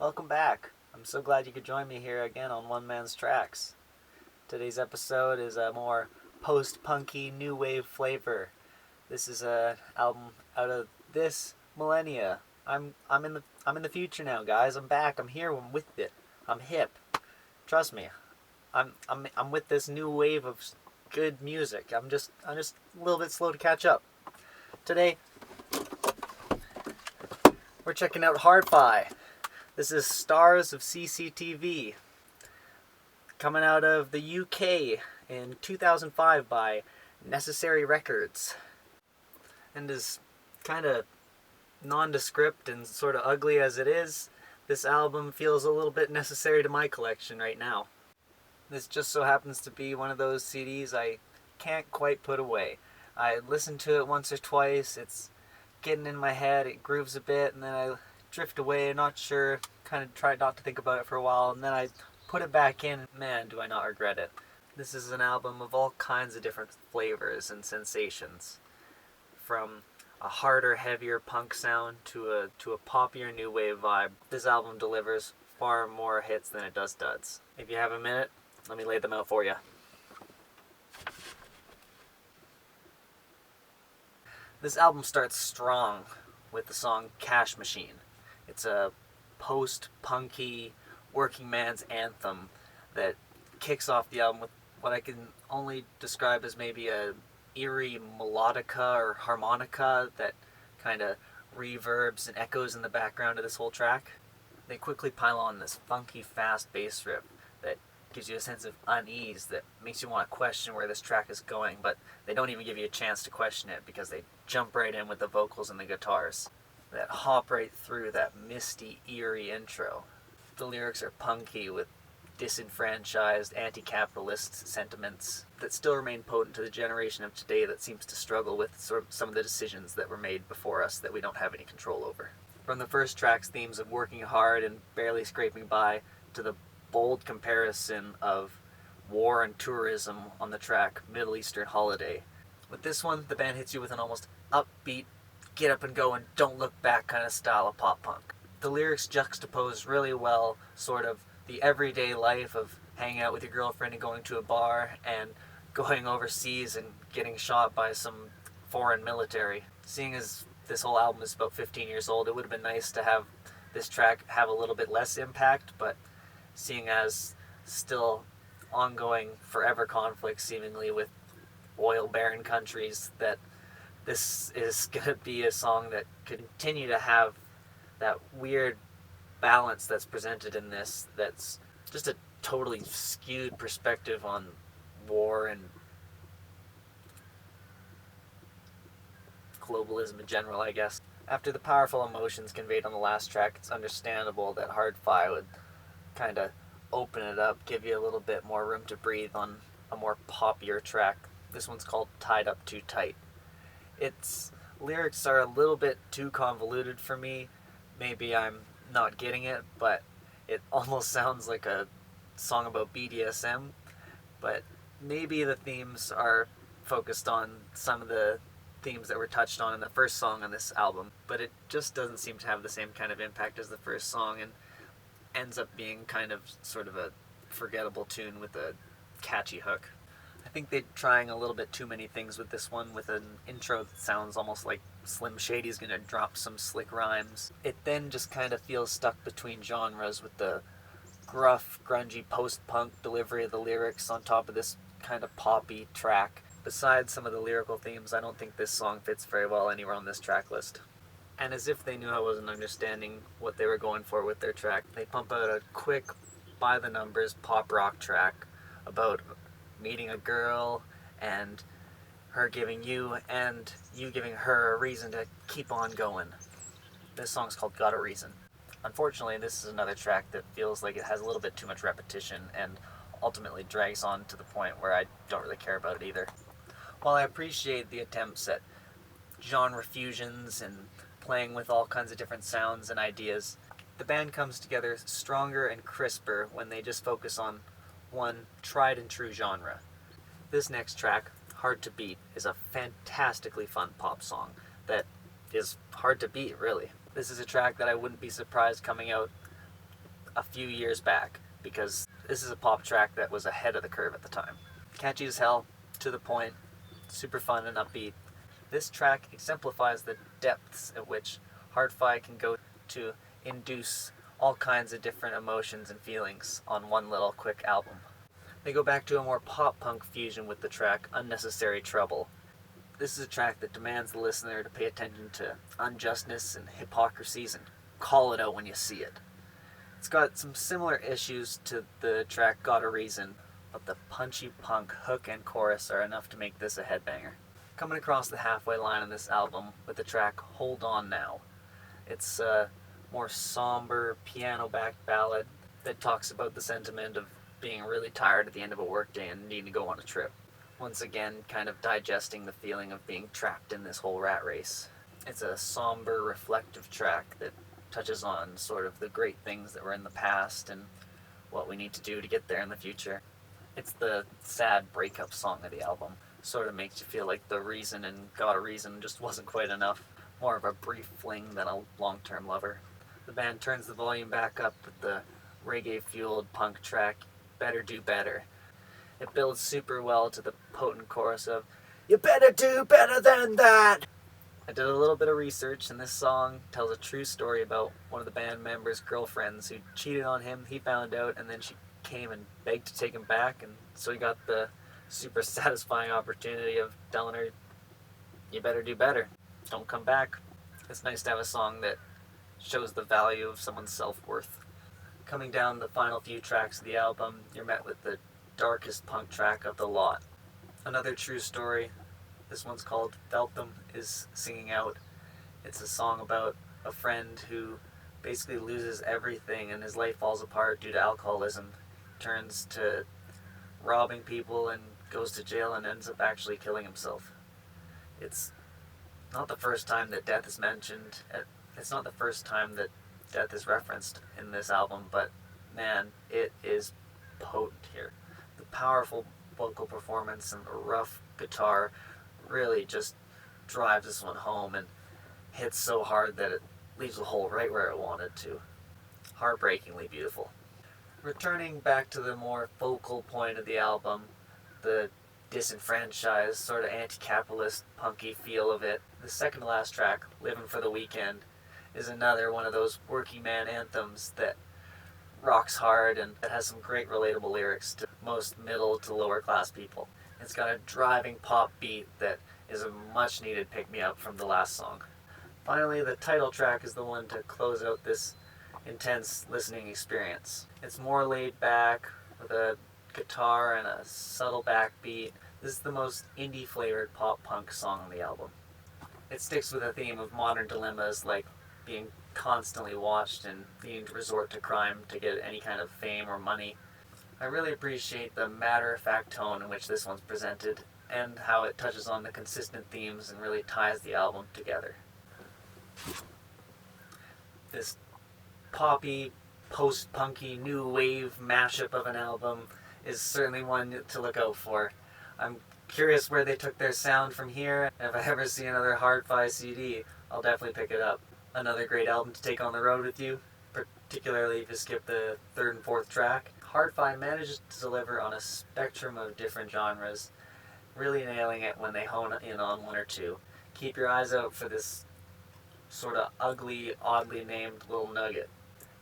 Welcome back. I'm so glad you could join me here again on One Man's Tracks. Today's episode is a more post-punky new wave flavor. This is an album out of this millennia. I'm in the future now, guys. I'm back. I'm here. I'm with it. I'm hip. Trust me. I'm with this new wave of good music. I'm just a little bit slow to catch up. Today we're checking out Hard-Fi. This is Stars of CCTV, coming out of the UK in 2005 by Necessary Records. And as kind of nondescript and sort of ugly as it is, this album feels a little bit necessary to my collection right now. This just so happens to be one of those CDs I can't quite put away. I listened to it once or twice, it's getting in my head, it grooves a bit, and then I drift away, not sure, kind of tried not to think about it for a while, and then I put it back in, and man, do I not regret it. This is an album of all kinds of different flavors and sensations, from a harder, heavier punk sound to a poppier new wave vibe. This album delivers far more hits than it does duds. If you have a minute, let me lay them out for you. This album starts strong with the song Cash Machine. It's a post-punky working man's anthem that kicks off the album with what I can only describe as maybe a eerie melodica or harmonica that kind of reverbs and echoes in the background of this whole track. They quickly pile on this funky, fast bass riff that gives you a sense of unease that makes you want to question where this track is going, but they don't even give you a chance to question it because they jump right in with the vocals and the guitars that hop right through that misty, eerie intro. The lyrics are punky with disenfranchised, anti-capitalist sentiments that still remain potent to the generation of today that seems to struggle with sort of some of the decisions that were made before us that we don't have any control over. From the first track's themes of working hard and barely scraping by to the bold comparison of war and tourism on the track Middle Eastern Holiday. With this one, the band hits you with an almost upbeat, get up and go and don't look back kind of style of pop punk. The lyrics juxtapose really well sort of the everyday life of hanging out with your girlfriend and going to a bar and going overseas and getting shot by some foreign military. Seeing as this whole album is about 15 years old, it would have been nice to have this track have a little bit less impact, but seeing as still ongoing forever conflict seemingly with oil baron countries, that this is going to be a song that could continue to have that weird balance that's presented in this, that's just a totally skewed perspective on war and globalism in general, I guess. After the powerful emotions conveyed on the last track, it's understandable that Hard-Fi would kind of open it up, give you a little bit more room to breathe on a more poppier track. This one's called Tied Up Too Tight. Its lyrics are a little bit too convoluted for me. Maybe I'm not getting it, but it almost sounds like a song about BDSM. But maybe the themes are focused on some of the themes that were touched on in the first song on this album, but it just doesn't seem to have the same kind of impact as the first song and ends up being kind of sort of a forgettable tune with a catchy hook. I think they're trying a little bit too many things with this one, with an intro that sounds almost like Slim Shady's gonna drop some slick rhymes. It then just kind of feels stuck between genres with the gruff, grungy post-punk delivery of the lyrics on top of this kind of poppy track. Besides some of the lyrical themes, I don't think this song fits very well anywhere on this track list. And as if they knew I wasn't understanding what they were going for with their track, they pump out a quick, by-the-numbers pop rock track about meeting a girl and her giving you and you giving her a reason to keep on going. This song's called Got a Reason. Unfortunately, this is another track that feels like it has a little bit too much repetition and ultimately drags on to the point where I don't really care about it either. While I appreciate the attempts at genre fusions and playing with all kinds of different sounds and ideas, the band comes together stronger and crisper when they just focus on one tried and true genre. This next track, Hard to Beat, is a fantastically fun pop song that is hard to beat, really. This is a track that I wouldn't be surprised coming out a few years back, because this is a pop track that was ahead of the curve at the time. Catchy as hell, to the point, super fun and upbeat. This track exemplifies the depths at which hard-fi can go to induce all kinds of different emotions and feelings on one little quick album. They go back to a more pop-punk fusion with the track Unnecessary Trouble. This is a track that demands the listener to pay attention to unjustness and hypocrisies and call it out when you see it. It's got some similar issues to the track Got a Reason, but the punchy punk hook and chorus are enough to make this a headbanger. Coming across the halfway line on this album with the track Hold On Now. It's a more somber, piano-backed ballad that talks about the sentiment of being really tired at the end of a workday and needing to go on a trip. Once again, kind of digesting the feeling of being trapped in this whole rat race. It's a somber, reflective track that touches on sort of the great things that were in the past and what we need to do to get there in the future. It's the sad breakup song of the album. Sort of makes you feel like the reason and Got a Reason just wasn't quite enough. More of a brief fling than a long-term lover. The band turns the volume back up with the reggae-fueled punk track Better Do Better. It builds super well to the potent chorus of "You better do better than that!" I did a little bit of research, and this song tells a true story about one of the band members' girlfriends who cheated on him. He found out, and then she came and begged to take him back, and so he got the super satisfying opportunity of telling her, "You better do better. Don't come back." It's nice to have a song that shows the value of someone's self-worth. Coming down the final few tracks of the album, you're met with the darkest punk track of the lot. Another true story. This one's called Felt Them, is Singing Out. It's a song about a friend who basically loses everything and his life falls apart due to alcoholism, turns to robbing people and goes to jail and ends up actually killing himself. It's not the first time that death is mentioned. It's not the first time that death is referenced in this album, but man, it is potent here. The powerful vocal performance and the rough guitar really just drives this one home and hits so hard that it leaves the hole right where it wanted to. Heartbreakingly beautiful. Returning back to the more focal point of the album, the disenfranchised, sort of anti-capitalist, punky feel of it, the second to last track, Living for the Weekend, is another one of those working man anthems that rocks hard and that has some great relatable lyrics to most middle to lower class people. It's got a driving pop beat that is a much needed pick-me-up from the last song. Finally, the title track is the one to close out this intense listening experience. It's more laid back with a guitar and a subtle backbeat. This is the most indie flavored pop punk song on the album. It sticks with a theme of modern dilemmas like being constantly watched and needing to resort to crime to get any kind of fame or money. I really appreciate the matter-of-fact tone in which this one's presented and how it touches on the consistent themes and really ties the album together. This poppy, post-punky, new wave mashup of an album is certainly one to look out for. I'm curious where they took their sound from here. If I ever see another Hard-Fi CD, I'll definitely pick it up. Another great album to take on the road with you, particularly if you skip the third and fourth track. Hard-Fi manages to deliver on a spectrum of different genres, really nailing it when they hone in on one or two. Keep your eyes out for this sort of ugly, oddly named little nugget.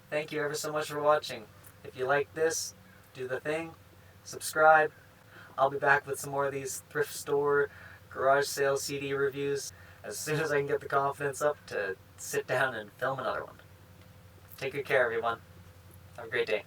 Thank you ever so much for watching. If you like this, do the thing, subscribe. I'll be back with some more of these thrift store, garage sale CD reviews as soon as I can get the confidence up to sit down and film another one. Take good care, everyone. Have a great day.